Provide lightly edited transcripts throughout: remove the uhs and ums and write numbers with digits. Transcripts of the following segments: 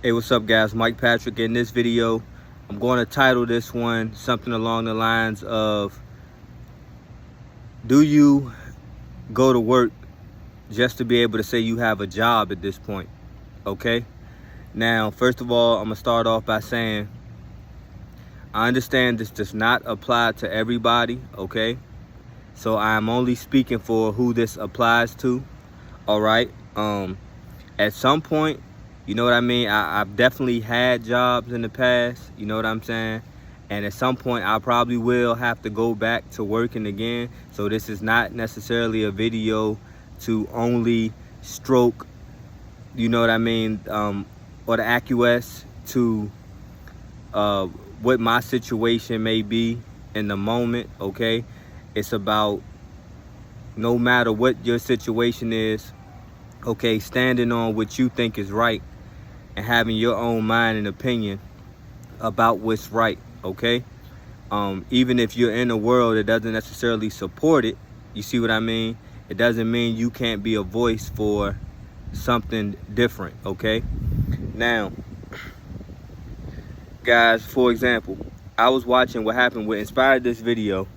Hey, what's up guys? Mike Patrick. In this video, I'm going to title this one something along the lines of, do you go to work just to be able to say you have a job at this point? Okay. Now, first of all, I'm gonna start off by saying I understand this does not apply to everybody, okay? So I'm only speaking for who this applies to. All right. At some point, you know what I mean? I've definitely had jobs in the past, you know what I'm saying? And at some point, I probably will have to go back to working again. So this is not necessarily a video to only stroke, you know what I mean, or to acquiesce to what my situation may be in the moment, okay? It's about, no matter what your situation is, okay, standing on what you think is right and having your own mind and opinion about what's right, okay? Even if you're in a world that doesn't necessarily support it, you see what I mean? It doesn't mean you can't be a voice for something different, okay? Now, guys, for example, I was watching, what happened, what inspired this video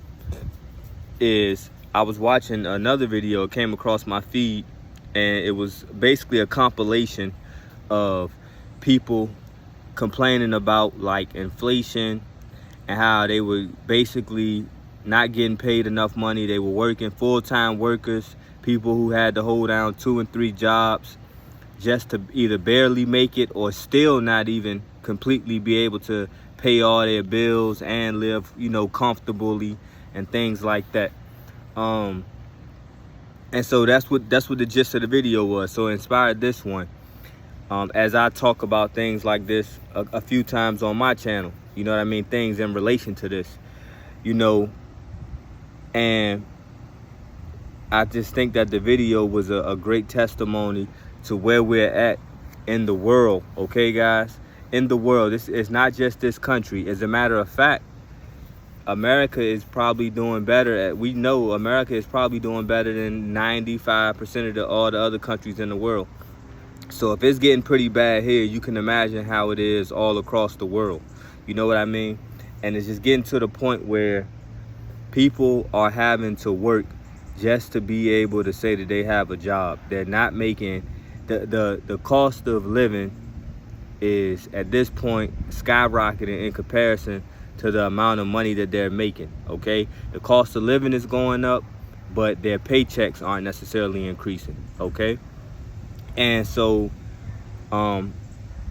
is I was watching another video, it came across my feed, and it was basically a compilation of people complaining about like inflation and how they were basically not getting paid enough money. They were working full-time workers, people who had to hold down 2 and 3 jobs just to either barely make it or still not even completely be able to pay all their bills and live, you know, comfortably and things like that. And so that's what the gist of the video was. So it inspired this one. As I talk about things like this a few times on my channel, you know what I mean? Things in relation to this, you know, and I just think that the video was a great testimony to where we're at in the world, okay, guys? In the world, it's not just this country. As a matter of fact, America is probably doing better we know America is probably doing better than 95% of all the other countries in the world. So if it's getting pretty bad here, you can imagine how it is all across the world. You know what I mean? And it's just getting to the point where people are having to work just to be able to say that they have a job. They're not making, the cost of living is at this point skyrocketing in comparison to the amount of money that they're making, okay? The cost of living is going up, but their paychecks aren't necessarily increasing, okay? And so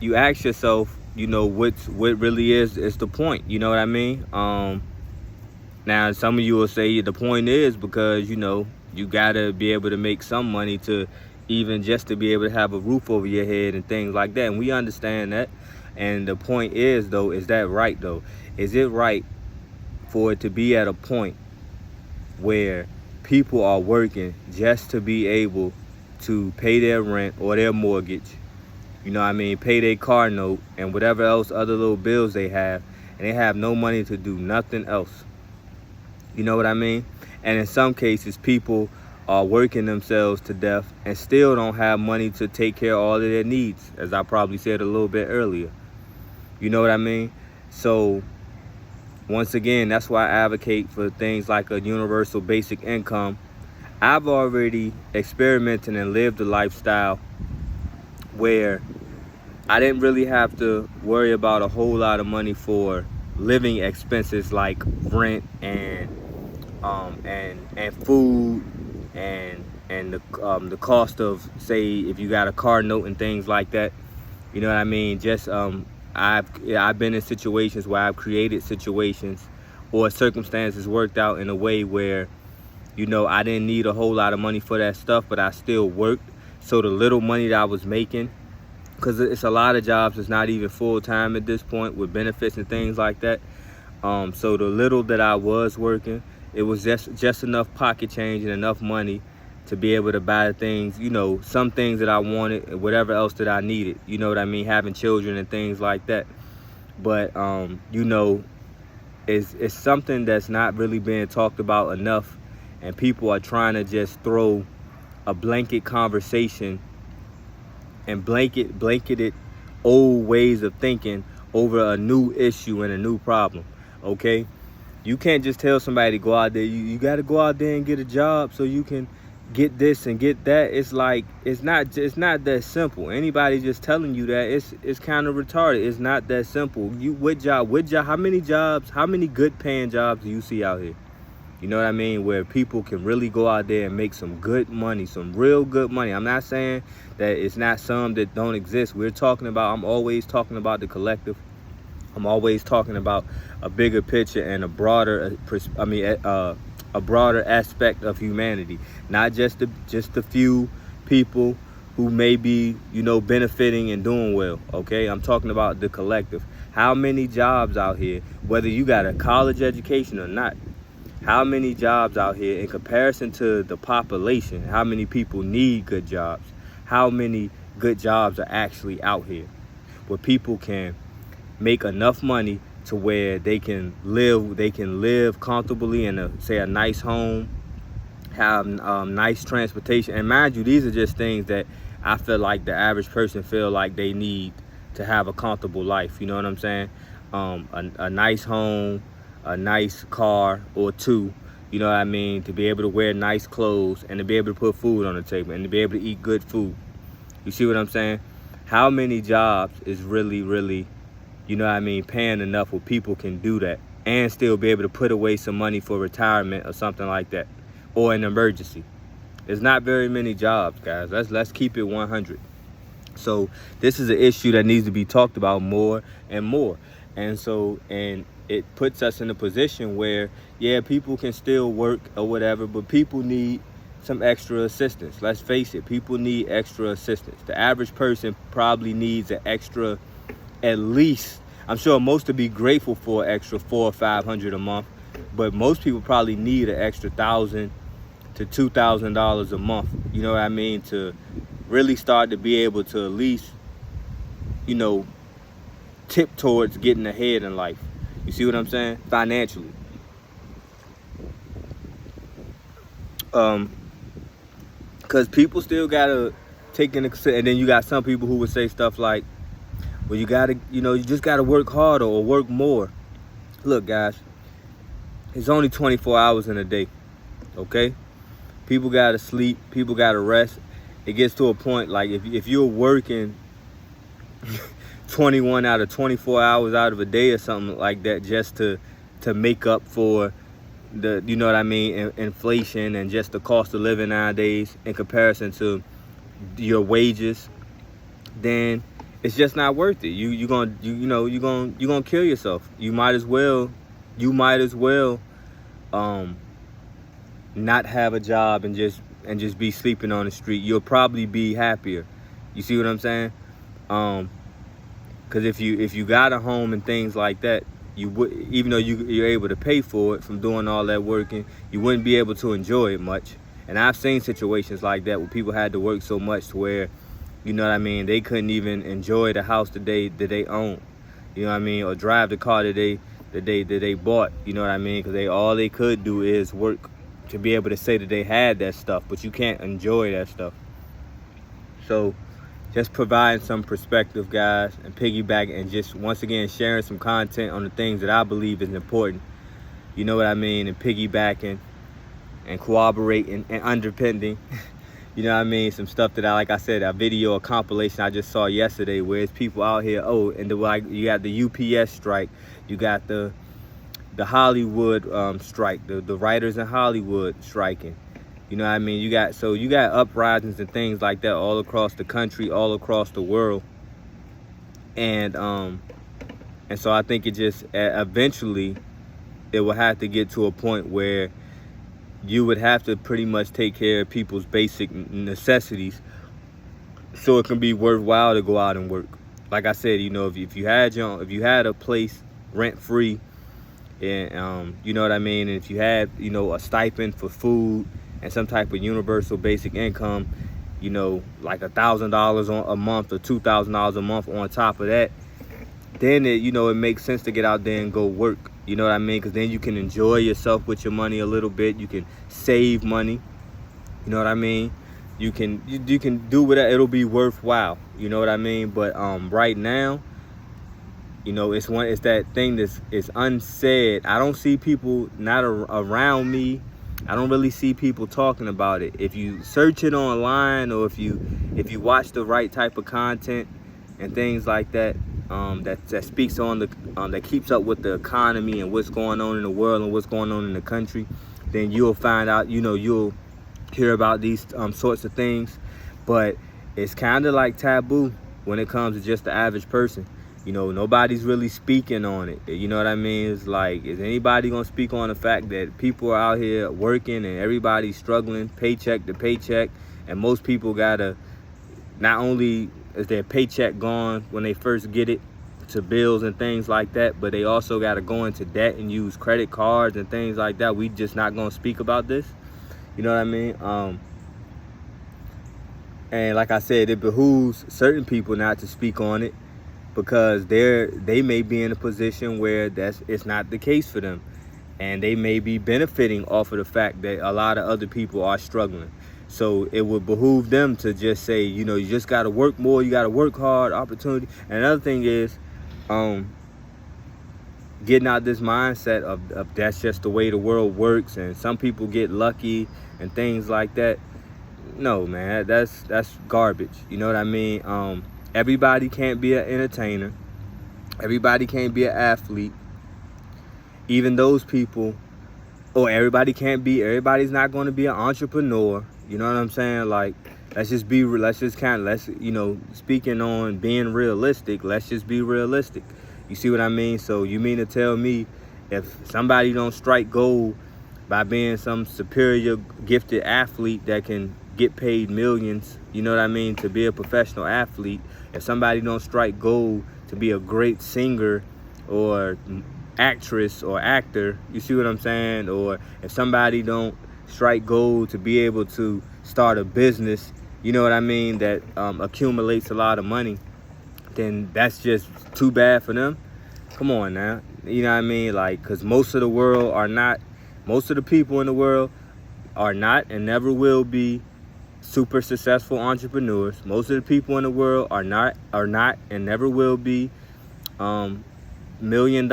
you ask yourself, you know, what really is the point, you know what I mean? Now some of you will say the point is because, you know, you gotta be able to make some money to even just to be able to have a roof over your head and things like that, and we understand that. And the point is, though, is that right, though? Is it right for it to be at a point where people are working just to be able to pay their rent or their mortgage, you know what I mean, pay their car note and whatever else other little bills they have, and they have no money to do nothing else? You know what I mean? And in some cases, people are working themselves to death and still don't have money to take care of all of their needs, as I probably said a little bit earlier. You know what I mean? So once again, that's why I advocate for things like a universal basic income. I've already experimented and lived a lifestyle where I didn't really have to worry about a whole lot of money for living expenses like rent and food and the cost of, say, if you got a car note and things like that. You know what I mean? Just I've been in situations where I've created situations or circumstances worked out in a way where, you know, I didn't need a whole lot of money for that stuff, but I still worked. So the little money that I was making, because it's a lot of jobs that's not even full-time at this point with benefits and things like that. So the little that I was working, it was just enough pocket change and enough money to be able to buy things, you know, some things that I wanted and whatever else that I needed, you know what I mean, having children and things like that. But, you know, it's something that's not really being talked about enough, and people are trying to just throw a blanket conversation and blanket it old ways of thinking over a new issue and a new problem. Okay, you can't just tell somebody to go out there. You got to go out there and get a job so you can get this and get that. It's like it's not that simple. Anybody just telling you that, it's kind of retarded. It's not that simple. What job, how many good paying jobs do you see out here? You know what I mean? Where people can really go out there and make some good money, some real good money. I'm not saying that it's not some that don't exist. I'm always talking about the collective. I'm always talking about a bigger picture and a broader, a broader aspect of humanity. Not just the few people who may be, benefiting and doing well. Okay, I'm talking about the collective. How many jobs out here, whether you got a college education or not? How many jobs out here in comparison to the population? How many people need good jobs? How many good jobs are actually out here where people can make enough money to where they can live comfortably in a nice home, have nice transportation? And mind you, these are just things that I feel like the average person feel like they need to have a comfortable life. You know what I'm saying? A nice home, a nice car or two, you know what I mean, to be able to wear nice clothes and to be able to put food on the table and to be able to eat good food. You see what I'm saying? How many jobs is really, paying enough where people can do that and still be able to put away some money for retirement or something like that, or an emergency? There's not very many jobs, guys. Let's keep it 100. So this is an issue that needs to be talked about more and more. And it puts us in a position where, yeah, people can still work or whatever, but people need some extra assistance. Let's face it, people need extra assistance. The average person probably needs an extra, at least, I'm sure most would be grateful for an extra $400 or $500 a month, but most people probably need an extra $1,000 to $2,000 a month, you know what I mean, to really start to be able to at least, tip towards getting ahead in life. You see what I'm saying? Financially. Because people still gotta take into consideration, and then you got some people who would say stuff like, well, you gotta, you just gotta work harder or work more. Look, guys, it's only 24 hours in a day, okay? People gotta sleep, people gotta rest. It gets to a point, like, if you're working 21 out of 24 hours out of a day or something like that, just to make up for the, inflation and just the cost of living nowadays in comparison to your wages, then it's just not worth it. You're gonna kill yourself. You might as well not have a job and just be sleeping on the street. You'll probably be happier. You see what I'm saying? Because if you got a home and things like that, you would, even though you're able to pay for it from doing all that working, you wouldn't be able to enjoy it much. And I've seen situations like that where people had to work so much to where, they couldn't even enjoy the house that they own, or drive the car that they bought, because all they could do is work to be able to say that they had that stuff, but you can't enjoy that stuff. So just providing some perspective, guys, and piggybacking and just once again sharing some content on the things that I believe is important, and piggybacking and corroborating and underpinning some stuff that like I said, a video, a compilation I just saw yesterday where it's people out here, you got the UPS strike, you got the Hollywood strike, the writers in Hollywood striking. You got uprisings and things like that all across the country, all across the world. And so I think it just eventually it will have to get to a point where you would have to pretty much take care of people's basic necessities so it can be worthwhile to go out and work. Like I said, if you had a place rent free, and and if you had a stipend for food and some type of universal basic income, like $1,000 a month or $2,000 a month on top of that, then it makes sense to get out there and go work. Because then you can enjoy yourself with your money a little bit. You can save money. you can do whatever, it'll be worthwhile, you know what I mean? But right now, you know, it's that thing that's is unsaid. I don't see people not around me. I don't really see people talking about it. If you search it online, or if you watch the right type of content and things like that, that speaks on the that keeps up with the economy and what's going on in the world and what's going on in the country, then you'll find out. You know, you'll hear about these sorts of things. But it's kind of like taboo when it comes to just the average person. You know, nobody's really speaking on it. You know what I mean? It's like, is anybody gonna speak on the fact that people are out here working and everybody's struggling paycheck to paycheck, and most people gotta, not only is their paycheck gone when they first get it to bills and things like that, but they also gotta go into debt and use credit cards and things like that. We just not gonna speak about this. You know what I mean? And like I said, it behooves certain people not to speak on it, because they may be in a position where it's not the case for them, and they may be benefiting off of the fact that a lot of other people are struggling. So it would behoove them to just say, you know, you just got to work more, you got to work hard, opportunity. And another thing is getting out this mindset of that's just the way the world works, and some people get lucky and things like that. No, man, that's garbage. You know what I mean? Everybody can't be an entertainer. Everybody can't be an athlete. Even those people, or everybody's not going to be an entrepreneur. You know what I'm saying? Like, you know, speaking on being realistic, let's just be realistic. You see what I mean? So you mean to tell me if somebody don't strike gold by being some superior gifted athlete that can get paid millions, you know what I mean, to be a professional athlete, if somebody don't strike gold to be a great singer or actress or actor, you see what I'm saying? Or if somebody don't strike gold to be able to start a business, you know what I mean, that accumulates a lot of money, then that's just too bad for them. Come on now, you know what I mean? Like, because most of the people in the world are not and never will be super successful entrepreneurs. Most of the people in the world are not and never will be $1 million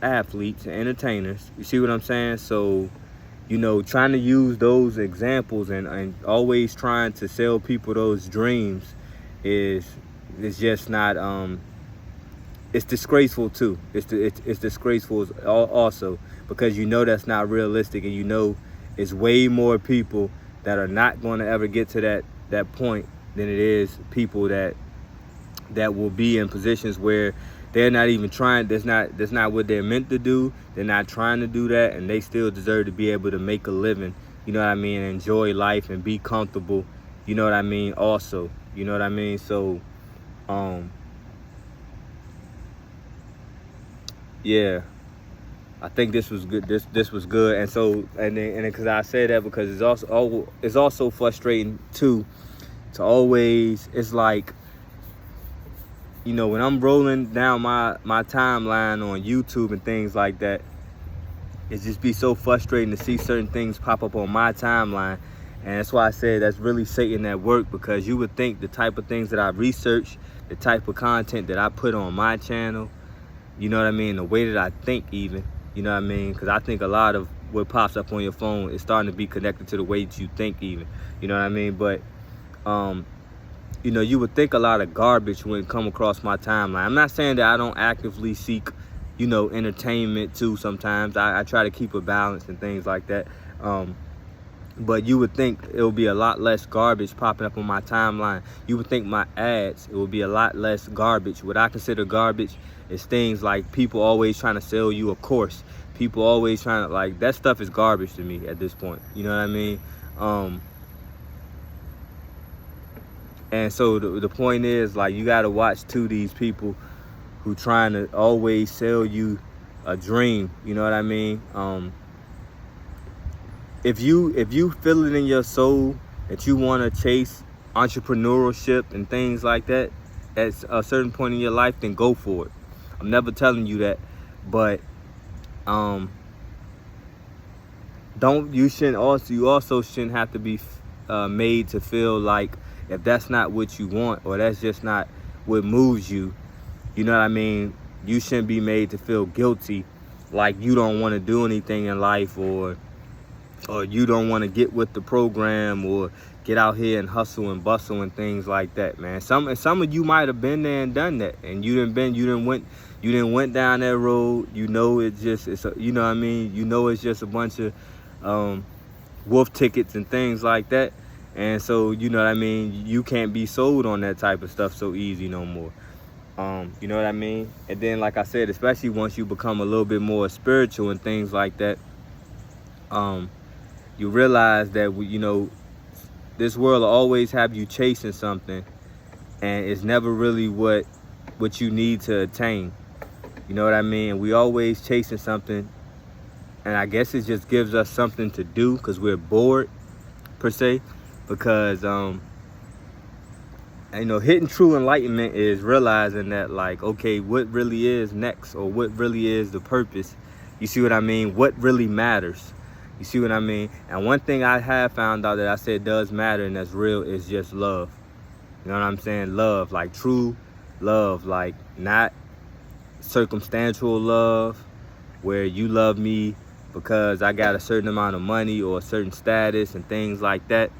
athletes and entertainers. You see what I'm saying? So, you know, trying to use those examples and always trying to sell people those dreams is just not it's disgraceful too. It's disgraceful also, because you know that's not realistic, and you know it's way more people that are not going to ever get to that point than it is people that will be in positions where they're not even trying. That's not what they're meant to do. They're not trying to do that, and they still deserve to be able to make a living, you know what I mean, and enjoy life and be comfortable, you know what I mean, also, you know what I mean. So yeah, I think this was good. This was good. And so, and then because I say that because it's also frustrating too, to always, it's like, you know, when I'm rolling down my timeline on YouTube and things like that, it just be so frustrating to see certain things pop up on my timeline. And that's why I said that's really Satan at work, because you would think the type of things that I research, the type of content that I put on my channel, you know what I mean, the way that I think even, you know what I mean, because I think a lot of what pops up on your phone is starting to be connected to the way that you think even, you know what I mean. But you know, you would think a lot of garbage wouldn't come across my timeline. I'm not saying that I don't actively seek, you know, entertainment too. Sometimes I try to keep a balance and things like that, but you would think it would be a lot less garbage popping up on my timeline. You would think my ads, it would be a lot less garbage. What I consider garbage is things like people always trying to sell you a course. People always trying to, like, that stuff is garbage to me at this point. You know what I mean? And so the point is, like, you got to watch too these people who trying to always sell you a dream. You know what I mean? If you feel it in your soul that you want to chase entrepreneurship and things like that at a certain point in your life, then go for it. I'm never telling you that, but you also shouldn't have to be made to feel like if that's not what you want, or that's just not what moves you, you know what I mean, you shouldn't be made to feel guilty, like you don't want to do anything in life, or you don't want to get with the program, or get out here and hustle and bustle and things like that, man. Some of you might have been there and done that, and you didn't went down that road. You know, you know what I mean, you know, it's just a bunch of wolf tickets and things like that. And so, you know what I mean, you can't be sold on that type of stuff so easy no more. You know what I mean? And then, like I said, especially once you become a little bit more spiritual and things like that, you realize that, you know, this world will always have you chasing something, and it's never really what you need to attain. You know what I mean? We always chasing something, and I guess it just gives us something to do because we're bored, per se. Because you know, hitting true enlightenment is realizing that, like, okay, what really is next, or what really is the purpose? You see what I mean? What really matters? You see what I mean? And one thing I have found out that I said does matter and that's real is just love. You know what I'm saying? Love, like true love, like not circumstantial love where you love me because I got a certain amount of money or a certain status and things like that.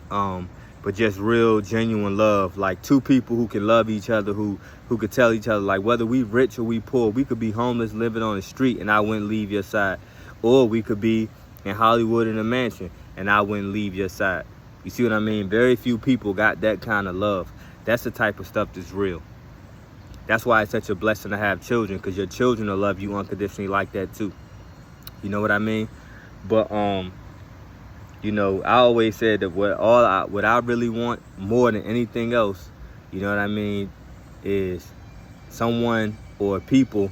But just real, genuine love, like two people who can love each other, who could tell each other, like, whether we rich or we poor, we could be homeless living on the street and I wouldn't leave your side. Or we could be in Hollywood in a mansion and I wouldn't leave your side. You see what I mean? Very few people got that kind of love. That's the type of stuff that's real. That's why it's such a blessing to have children, because your children will love you unconditionally like that too. You know what I mean? But you know, I always said that what I really want more than anything else, you know what I mean, is someone or people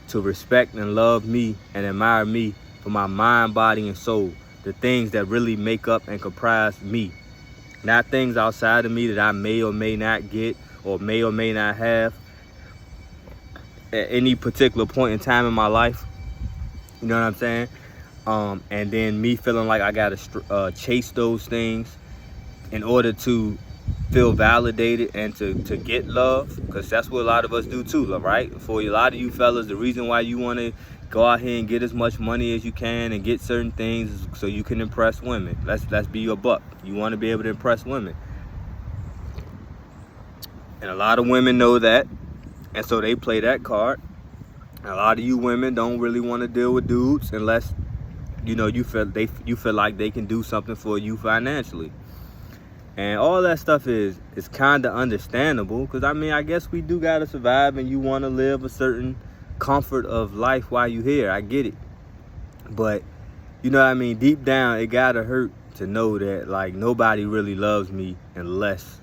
to respect and love me and admire me for my mind, body, and soul. The things that really make up and comprise me. Not things outside of me that I may or may not get or may not have at any particular point in time in my life. You know what I'm saying? And then me feeling like I gotta chase those things in order to feel validated and to get love, because that's what a lot of us do too, right? For a lot of you fellas, the reason why you want to go out here and get as much money as you can and get certain things is so you can impress women. Let's be your buck. You want to be able to impress women, and a lot of women know that, and so they play that card. A lot of you women don't really want to deal with dudes unless, you know, you feel like they can do something for you financially. And all that stuff is kind of understandable, because I mean, I guess we do gotta survive, and you want to live a certain comfort of life while you here. I get it, but you know what I mean, deep down it gotta hurt to know that, like, nobody really loves me unless,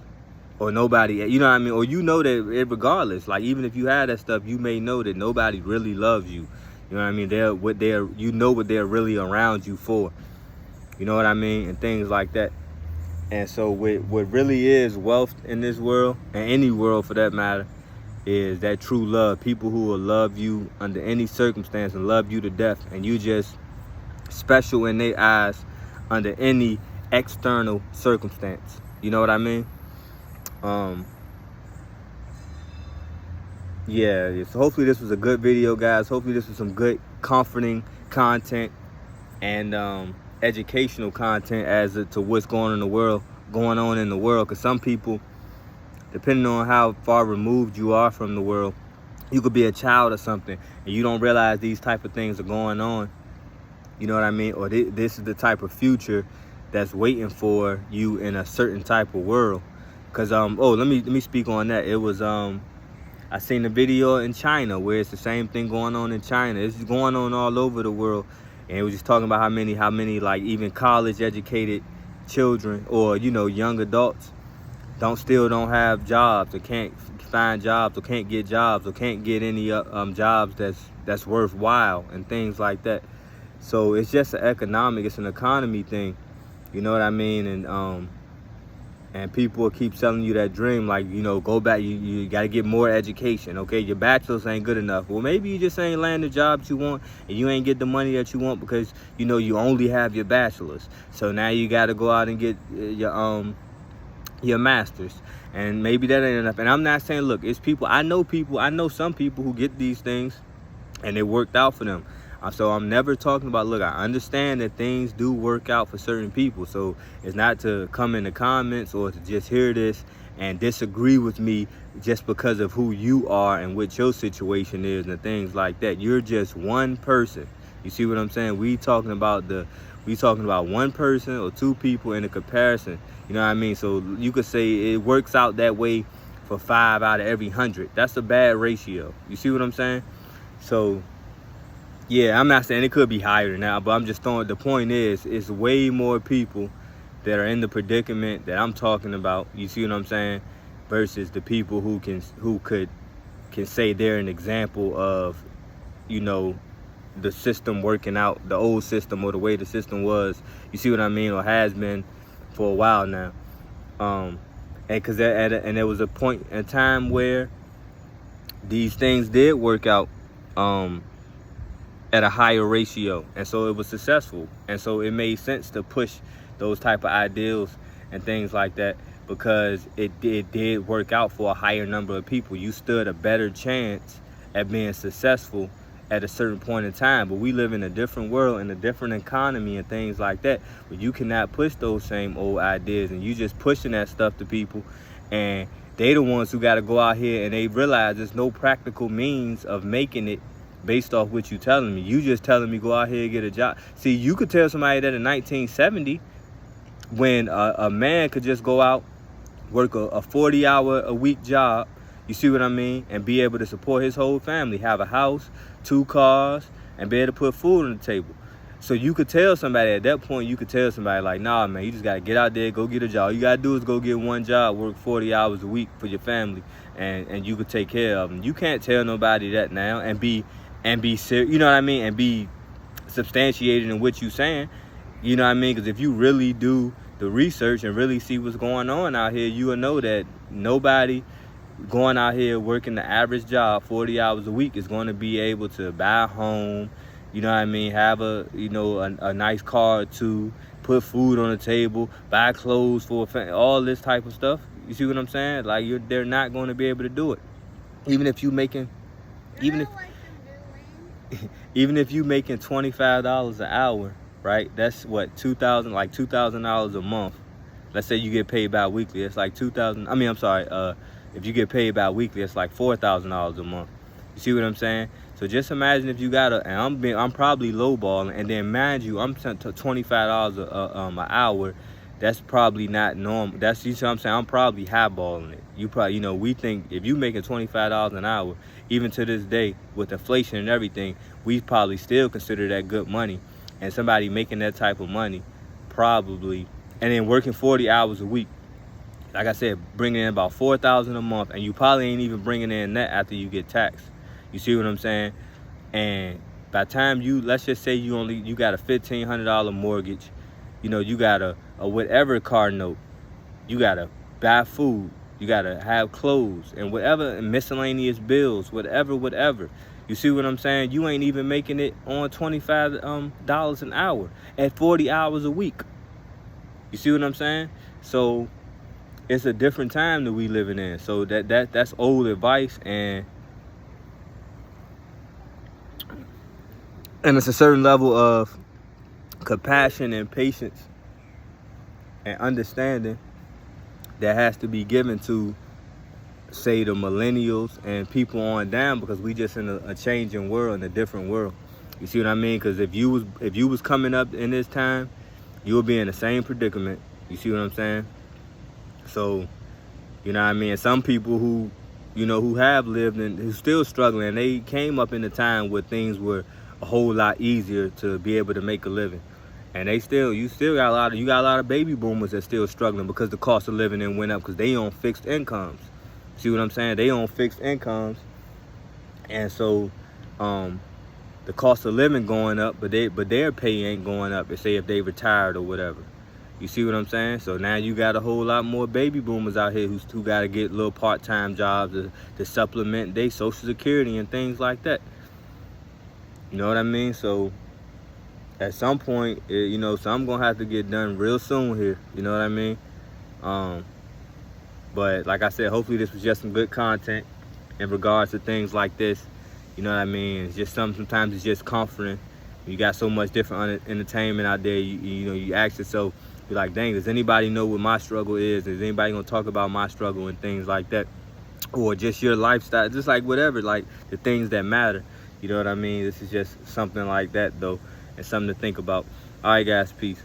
or nobody, you know what I mean, or you know that regardless, like, even if you had that stuff, you may know that nobody really loves you. You know what I mean? You know what they're really around you for. You know what I mean? And things like that. And so what really is wealth in this world, and any world for that matter, is that true love. People who will love you under any circumstance and love you to death, and you just special in their eyes under any external circumstance. You know what I mean? Yeah, so hopefully this was a good video, guys. Hopefully this was some good, comforting content and educational content as to what's going on in the world. Because some people, depending on how far removed you are from the world, you could be a child or something and you don't realize these type of things are going on. You know what I mean? Or this is the type of future that's waiting for you in a certain type of world. Because let me speak on that. It was I seen a video in China where it's the same thing going on in China. It's going on all over the world. And it was just talking about how many like even college educated children, or, you know, young adults still don't have jobs, or can't find jobs, or can't get jobs, or can't get any jobs that's worthwhile and things like that. So it's just it's an economy thing. You know what I mean? And people will keep selling you that dream, like, you know, go back, you got to get more education, okay? Your bachelor's ain't good enough. Well, maybe you just ain't land the jobs you want, and you ain't get the money that you want because, you know, you only have your bachelor's. So now you got to go out and get your master's. And maybe that ain't enough. And I'm not saying, look, it's people, I know some people who get these things, and it worked out for them. So I'm never talking about, look, I understand that things do work out for certain people. So it's not to come in the comments or to just hear this and disagree with me just because of who you are and what your situation is and things like that. You're just one person. You see what I'm saying? We talking about one person or two people in a comparison. You know what I mean? So you could say it works out that way for 5 out of every 100. That's a bad ratio. You see what I'm saying? So yeah, I'm not saying it could be higher than that, but I'm just throwing, the point is, it's way more people that are in the predicament that I'm talking about. You see what I'm saying? Versus the people who can say they're an example of, you know, the system working out, the old system or the way the system was. You see what I mean? Or has been for a while now. And because and there was a point in time where these things did work out. At a higher ratio, and so it was successful, and so it made sense to push those type of ideals and things like that because it did work out for a higher number of people. You stood a better chance at being successful at a certain point in time. But we live in a different world, in a different economy and things like that, but you cannot push those same old ideas, and you just pushing that stuff to people, and they the ones who got to go out here and they realize there's no practical means of making it based off what you telling me. You just telling me go out here and get a job. See, you could tell somebody that in 1970, when a man could just go out, work a 40-hour-a-week job, you see what I mean, and be able to support his whole family, have a house, 2 cars, and be able to put food on the table. So you could tell somebody at that point, you could tell somebody like, nah, man, you just got to get out there, go get a job. All you got to do is go get one job, work 40 hours a week for your family, and you could take care of them. You can't tell nobody that now and be serious, you know what I mean, and be substantiated in what you saying, you know what I mean, because if you really do the research and really see what's going on out here, you will know that nobody going out here working the average job 40 hours a week is going to be able to buy a home, you know what I mean, have a nice car or two, put food on the table, buy clothes for a family, all this type of stuff. You see what I'm saying? Like, they're not going to be able to do it. Even if you making $25 an hour, right? That's what, $2,000 a month. Let's say you get paid bi-weekly. It's like if you get paid bi-weekly, it's like $4,000 a month. You see what I'm saying? So just imagine if you got and I'm probably lowballing, and then mind you, I'm sent to $25 an hour. That's probably not normal. You see what I'm saying? I'm probably highballing it. You probably, we think if you making $25 an hour, even to this day with inflation and everything, we probably still consider that good money. And somebody making that type of money, probably, and then working 40 hours a week, like I said, bringing in about $4,000 a month, and you probably ain't even bringing in that after you get taxed. You see what I'm saying? And by the time let's just say you got a $1,500 mortgage, you got a whatever car note, you got to buy food, you got to have clothes and whatever, and miscellaneous bills, whatever. You see what I'm saying? You ain't even making it on $25 an hour at 40 hours a week. You see what I'm saying? So it's a different time that we living in. So that's old advice, and it's a certain level of compassion and patience and understanding that has to be given to, say, the millennials and people on down, because we just in a changing world, in a different world. You see what I mean? Because if you was coming up in this time, you would be in the same predicament. You see what I'm saying? So, you know what I mean? Some people who have lived and who still struggling, they came up in a time where things were a whole lot easier to be able to make a living. And you still got a lot of baby boomers that still struggling because the cost of living then went up because they on fixed incomes. See what I'm saying? They on fixed incomes. And so the cost of living going up, but their pay ain't going up, say if they retired or whatever. You see what I'm saying? So now you got a whole lot more baby boomers out here who got to get little part-time jobs to supplement their Social Security and things like that. You know what I mean? So at some point, you know, something gonna have to get done real soon here. You know what I mean? But like I said, hopefully this was just some good content in regards to things like this. You know what I mean? It's just sometimes it's just comforting. You got so much different entertainment out there. You know, you ask yourself, you're like, dang, does anybody know what my struggle is? Is anybody gonna talk about my struggle and things like that? Or just your lifestyle, just like whatever, like the things that matter. You know what I mean? This is just something like that though, and something to think about. All right, guys, peace.